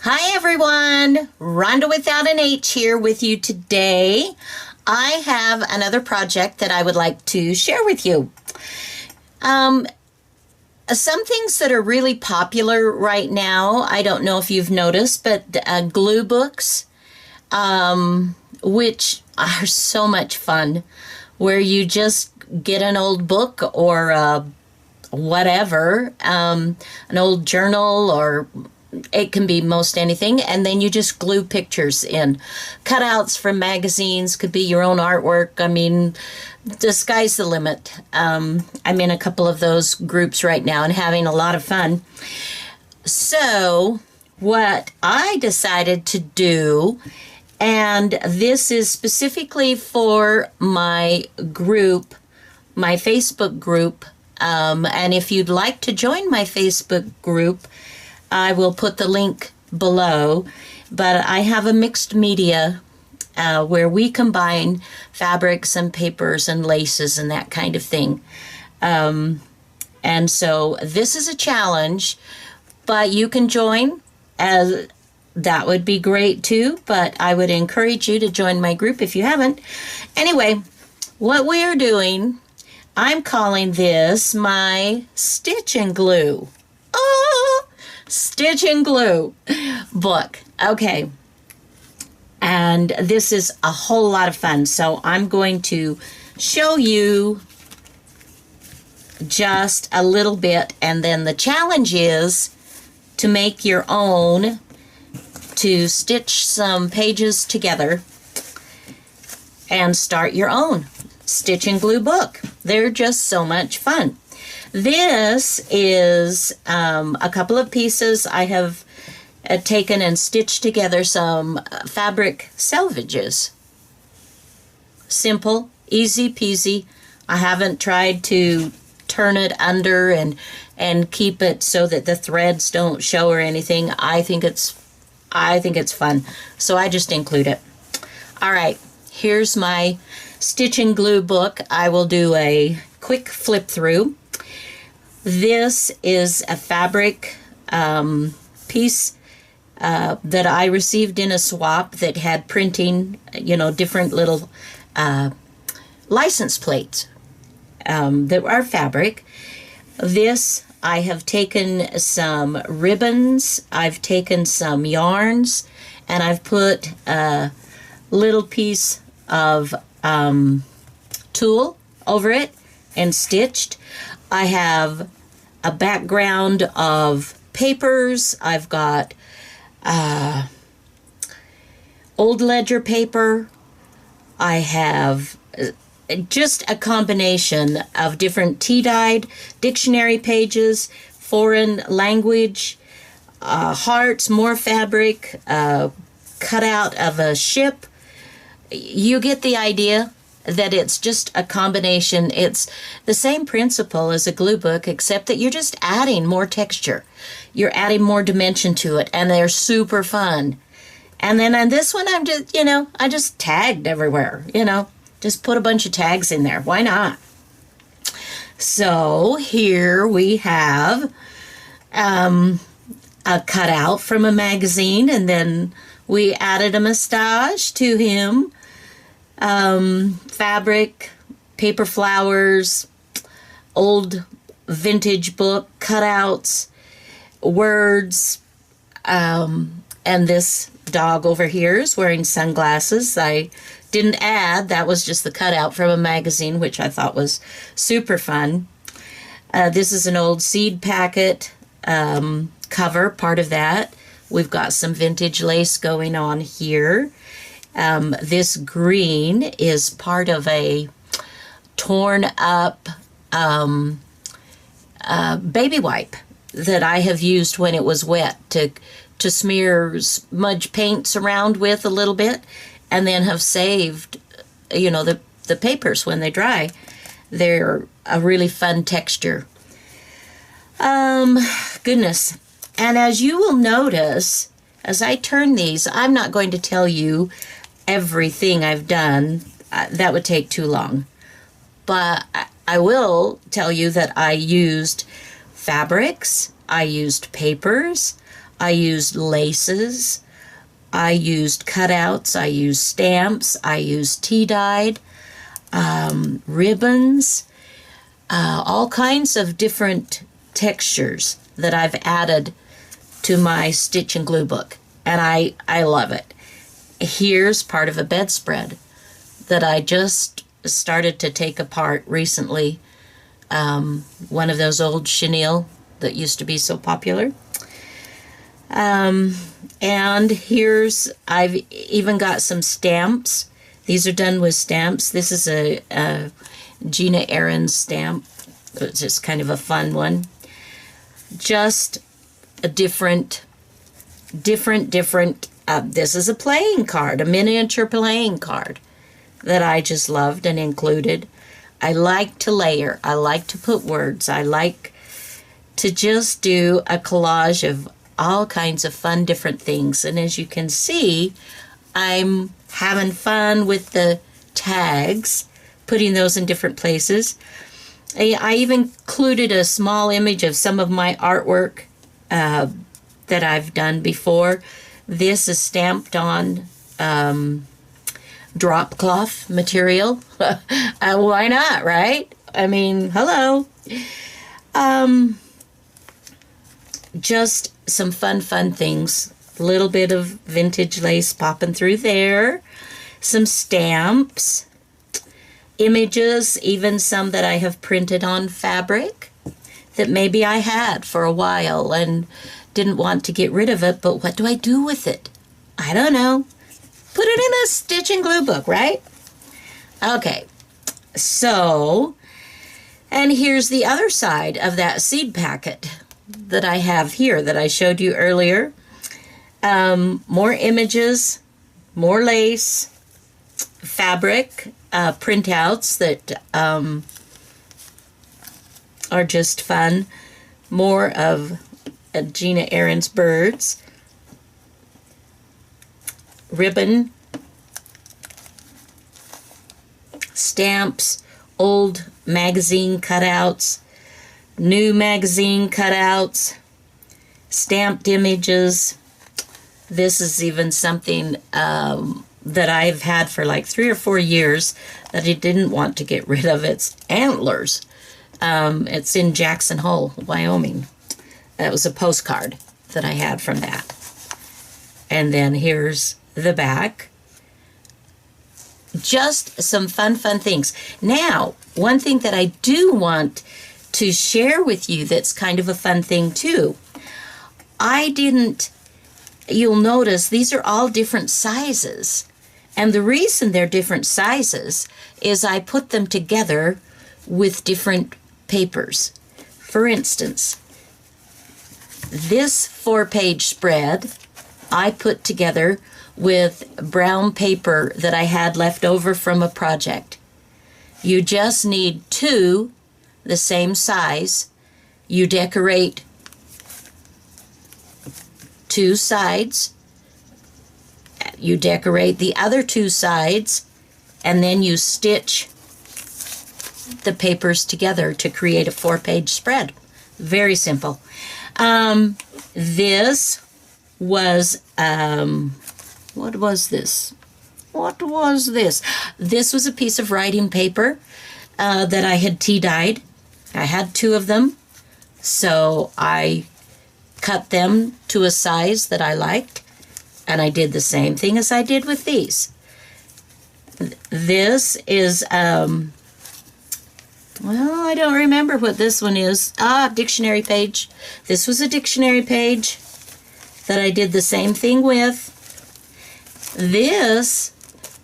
Hi everyone, Rhonda without an H here with you today. I have another project that I would like to share with you. Some things that are really popular right now, I don't know if you've noticed, but glue books, which are so much fun, where you just get an old book or whatever, an old journal, or it can be most anything, and then you just glue pictures in. Cutouts from magazines, could be your own artwork. I mean, the sky's the limit. I'm in a couple of those groups right now and having a lot of fun. So what I decided to do, and this is specifically for my group, my Facebook group, and if you'd like to join my Facebook group, I will put the link below, but I have a mixed media where we combine fabrics and papers and laces and that kind of thing. And so this is a challenge, but you can join, as that would be great too, but I would encourage you to join my group if you haven't. Anyway, what we are doing, I'm calling this my Stitch and Glue. Oh! Stitch and Glue book. Okay. And this is a whole lot of fun. So I'm going to show you just a little bit. And then the challenge is to make your own, to stitch some pages together and start your own Stitch and Glue book. They're just so much fun. This is a couple of pieces. I have taken and stitched together some fabric selvages. Simple, easy peasy. I haven't tried to turn it under and keep it so that the threads don't show or anything. I think it's fun, so I just include it. All right, here's my Stitch and Glue book. I will do a quick flip through. This is a fabric piece that I received in a swap that had printing, different little license plates that are fabric. This, I have taken some ribbons, I've taken some yarns, and I've put a little piece of tulle over it and stitched. I have a background of papers. I've got old ledger paper. I have just a combination of different tea-dyed dictionary pages, foreign language, hearts, more fabric, cut out of a ship. You get the idea that it's just a combination. It's the same principle as a glue book, except that you're just adding more texture. You're adding more dimension to it, and they're super fun. And then on this one, I'm just, I just tagged everywhere, just put a bunch of tags in there. Why not? So here we have a cutout from a magazine, and then we added a mustache to him. Fabric, paper flowers, old vintage book, cutouts, words, and this dog over here is wearing sunglasses. I didn't add, that was just the cutout from a magazine, which I thought was super fun. This is an old seed packet cover, part of that. We've got some vintage lace going on here. This green is part of a torn up baby wipe that I have used when it was wet to smear smudge paints around with a little bit, and then have saved, the papers when they dry. They're a really fun texture. Goodness. And as you will notice, as I turn these, I'm not going to tell you everything I've done. That would take too long. But I will tell you that I used fabrics, I used papers, I used laces. I used cutouts. I used stamps. I used tea-dyed ribbons, all kinds of different textures that I've added to my stitch and glue book. And I love it. Here's part of a bedspread that I just started to take apart recently. One of those old chenille that used to be so popular. And here's, I've even got some stamps. These are done with stamps. This is a Gina Ahrens stamp. It's just kind of a fun one. Just a different, this is a playing card, a miniature playing card that I just loved and included. I like to layer. I like to put words. I like to just do a collage of all kinds of fun different things. And as you can see, I'm having fun with the tags, putting those in different places. I even included a small image of some of my artwork that I've done before. This is stamped on drop cloth material. Why not, right? I mean, hello. Just some fun things. A little bit of vintage lace popping through there. Some stamps. Images, even some that I have printed on fabric that maybe I had for a while and didn't want to get rid of it, but what do I do with it? I don't know. Put it in a stitch and glue book, right? Okay, so, and here's the other side of that seed packet that I have here that I showed you earlier. More images, more lace, fabric, printouts that are just fun. More of Gina Ahrens birds. Ribbon. Stamps. Old magazine cutouts. New magazine cutouts. Stamped images. This is even something that I've had for like 3 or 4 years that I didn't want to get rid of. It's antlers. It's in Jackson Hole, Wyoming. That was a postcard that I had from that. And then here's the back. Just some fun things. Now, one thing that I do want to share with you that's kind of a fun thing too. You'll notice these are all different sizes. And the reason they're different sizes is I put them together with different papers. For instance, this 4-page spread I put together with brown paper that I had left over from a project. You just need 2 the same size. You decorate 2 sides. You decorate the other 2 sides, and then you stitch the papers together to create a 4-page spread. Very simple. This was, what was this? What was this? This was a piece of writing paper that I had tea-dyed. I had 2 of them, so I cut them to a size that I liked, and I did the same thing as I did with these. This is, well, I don't remember what this one is. Dictionary page. This was a dictionary page that I did the same thing with. This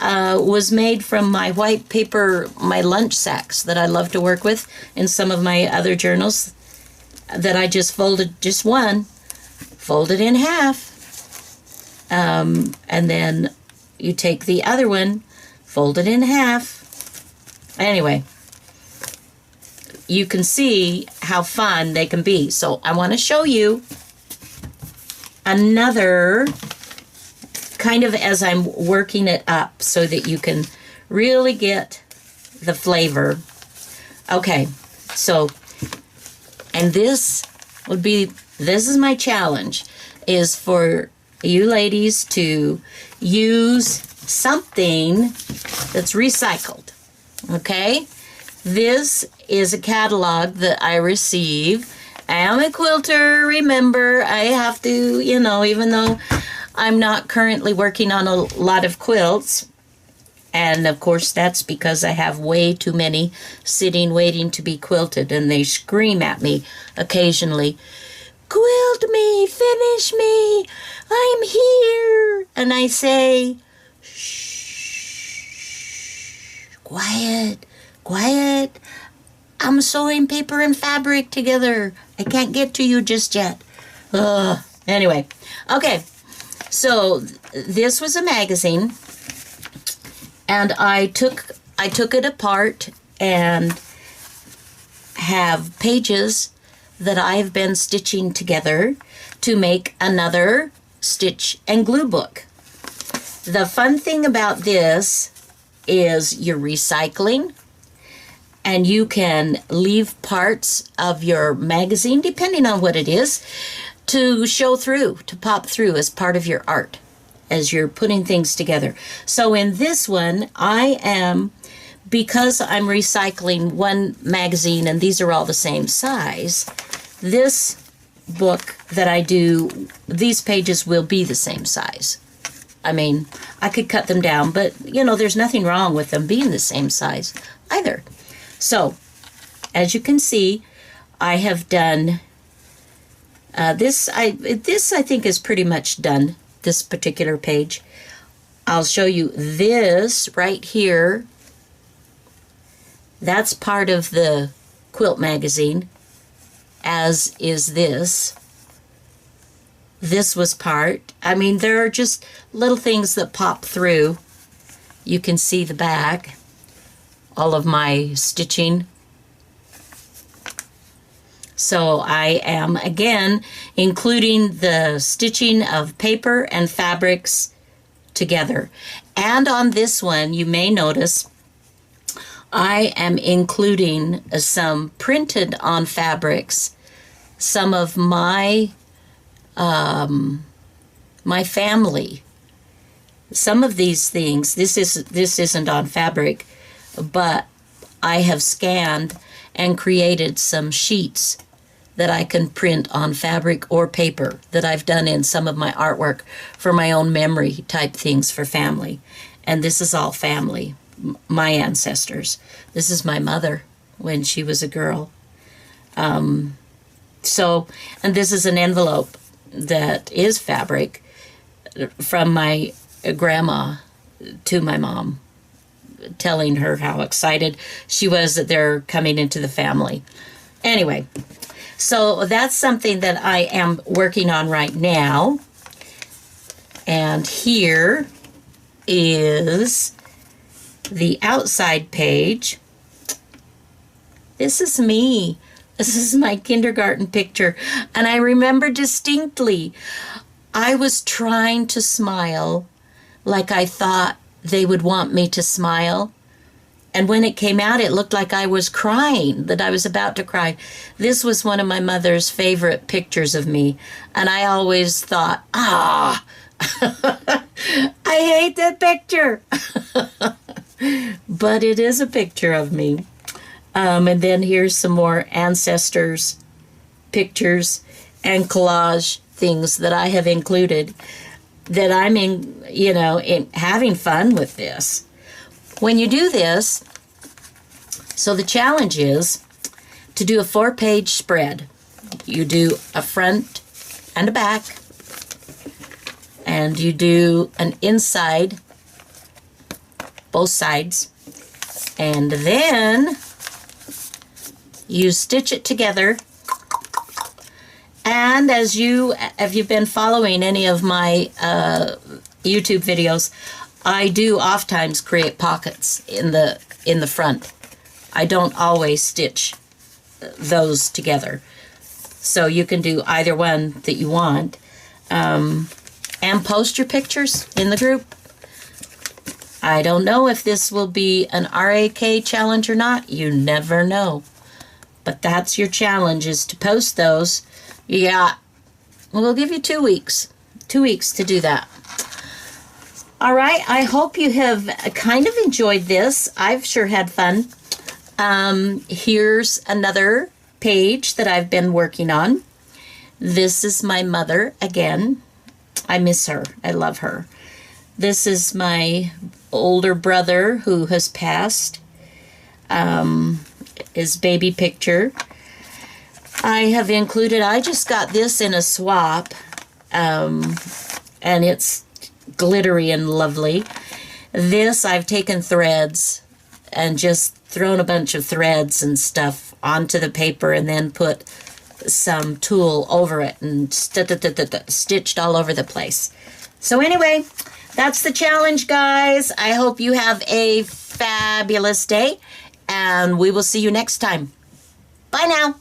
was made from my white paper, my lunch sacks that I love to work with in some of my other journals that I just folded, just one, folded in half. And then you take the other one, fold it in half. Anyway, you can see how fun they can be. So I want to show you another kind of as I'm working it up so that you can really get the flavor. Okay, so, and this is my challenge. is for you ladies to use something that's recycled. Okay? This is a catalog that I receive. I am a quilter, remember. I have to, even though I'm not currently working on a lot of quilts, and of course that's because I have way too many sitting waiting to be quilted, and they scream at me occasionally, "Quilt me, finish me, I'm here." And I say, "Shh, quiet, quiet. I'm sewing paper and fabric together. I can't get to you just yet." Anyway, okay. So this was a magazine, and I took it apart and have pages that I've been stitching together to make another stitch and glue book. The fun thing about this is you're recycling, and you can leave parts of your magazine, depending on what it is, to show through, to pop through as part of your art as you're putting things together. So in this one, because I'm recycling one magazine and these are all the same size, this book that I do, these pages will be the same size. I mean, I could cut them down, but there's nothing wrong with them being the same size either. So, as you can see, I have done this. I think is pretty much done, this particular page. I'll show you this right here. That's part of the quilt magazine, as is this. This was part. I mean, there are just little things that pop through. You can see the back. All of my stitching. So I am again including the stitching of paper and fabrics together. And on this one, you may notice I am including some printed on fabrics, some of my family. Some of these things, this isn't on fabric, but I have scanned and created some sheets that I can print on fabric or paper that I've done in some of my artwork for my own memory type things for family. And this is all family, my ancestors. This is my mother when she was a girl. And this is an envelope that is fabric from my grandma to my mom, telling her how excited she was that they're coming into the family. Anyway, so that's something that I am working on right now. And here is the outside page. This is me. This is my kindergarten picture. And I remember distinctly, I was trying to smile like I thought they would want me to smile. And when it came out, it looked like I was crying, that I was about to cry. This was one of my mother's favorite pictures of me. And I always thought, I hate that picture. But it is a picture of me. And then here's some more ancestors' pictures and collage things that I have included, that I'm in having fun with this. When you do this, so the challenge is to do a 4-page spread. You do a front and a back, and you do an inside, both sides, and then you stitch it together. And if you've been following any of my YouTube videos, I do oftentimes create pockets in the front. I don't always stitch those together. So you can do either one that you want. And post your pictures in the group. I don't know if this will be an RAK challenge or not. You never know. But that's your challenge, is to post those. You got We'll give you 2 weeks. 2 weeks to do that. All right. I hope you have kind of enjoyed this. I've sure had fun. Here's another page that I've been working on. This is my mother again. I miss her. I love her. This is my older brother who has passed. His baby picture. I have included, I just got this in a swap, and it's glittery and lovely. This, I've taken threads and just thrown a bunch of threads and stuff onto the paper and then put some tulle over it and stitched all over the place. So anyway, that's the challenge, guys. I hope you have a fabulous day, and we will see you next time. Bye now.